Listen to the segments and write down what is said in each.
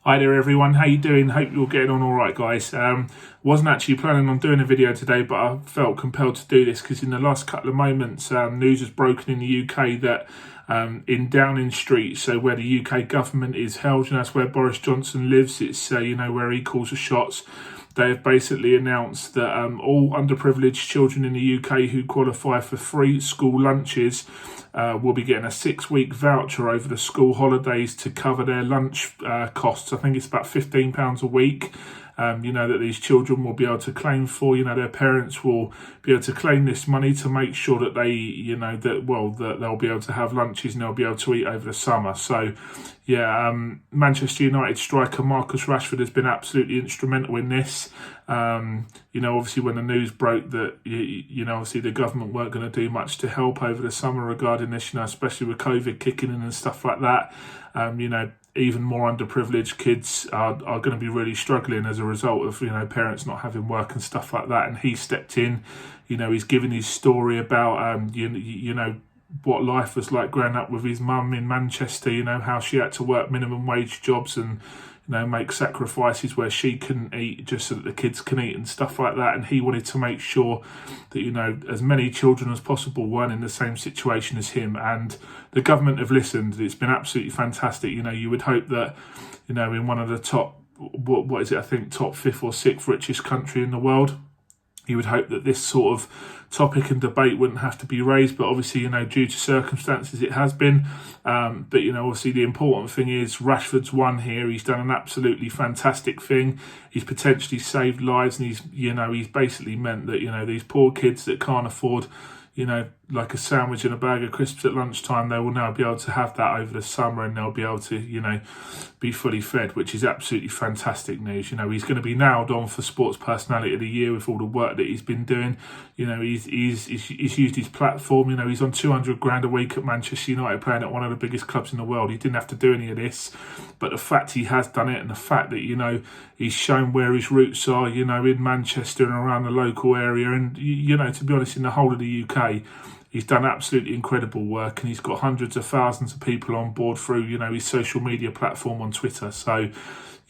Hi there everyone, how you doing? Hope you're getting on alright guys. Wasn't actually planning on doing a video today, but I felt compelled to do this because in the last couple of moments news has broken in the UK that in Downing Street, so where the UK government is held, and that's where Boris Johnson lives, it's where he calls the shots. They have basically announced that all underprivileged children in the UK who qualify for free school lunches will be getting a 6-week voucher over the school holidays to cover their lunch costs. I think it's about £15 a week. That these children will be able to claim for. Their parents will be able to claim this money to make sure that they, that they'll be able to have lunches and they'll be able to eat over the summer. So, Manchester United striker Marcus Rashford has been absolutely instrumental in this. Obviously when the news broke that, obviously the government weren't going to do much to help over the summer regarding this, especially with COVID kicking in and stuff like that, even more underprivileged kids are going to be really struggling as a result of, parents not having work and stuff like that. And he stepped in, he's given his story about, what life was like growing up with his mum in Manchester, how she had to work minimum wage jobs and, make sacrifices where she couldn't eat just so that the kids can eat and stuff like that. And he wanted to make sure that, as many children as possible weren't in the same situation as him. And the government have listened. It's been absolutely fantastic. You would hope that, in one of the top, what is it, I think top 5th or 6th richest country in the world, you would hope that this sort of topic and debate wouldn't have to be raised, but obviously, due to circumstances, it has been. But obviously, the important thing is Rashford's won here. He's done an absolutely fantastic thing. He's potentially saved lives, and he's basically meant that these poor kids that can't afford, like a sandwich and a bag of crisps at lunchtime, they will now be able to have that over the summer, and they'll be able to, be fully fed, which is absolutely fantastic news. He's going to be nailed on for Sports Personality of the Year with all the work that he's been doing. He's used his platform. He's on 200 grand a week at Manchester United, playing at one of the biggest clubs in the world. He didn't have to do any of this, but the fact he has done it, and the fact that, he's shown where his roots are, in Manchester and around the local area, and, to be honest, in the whole of the UK, he's done absolutely incredible work, and he's got hundreds of thousands of people on board through, his social media platform on Twitter. So,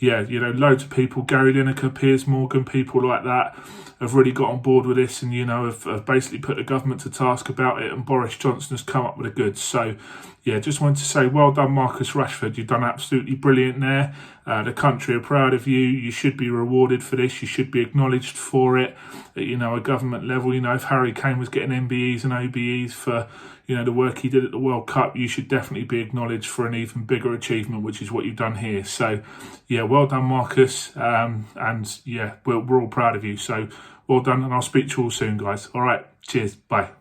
loads of people, Gary Lineker, Piers Morgan, people like that, have really got on board with this and, have basically put the government to task about it, and Boris Johnson has come up with the goods. So, just wanted to say well done, Marcus Rashford. You've done absolutely brilliant there. The country are proud of you. You should be rewarded for this. You should be acknowledged for it at, a government level. If Harry Kane was getting MBEs and OBEs for, the work he did at the World Cup, you should definitely be acknowledged for an even bigger achievement, which is what you've done here. So, well done, Marcus. We're all proud of you. So, well done, and I'll speak to you all soon, guys. All right, cheers, bye.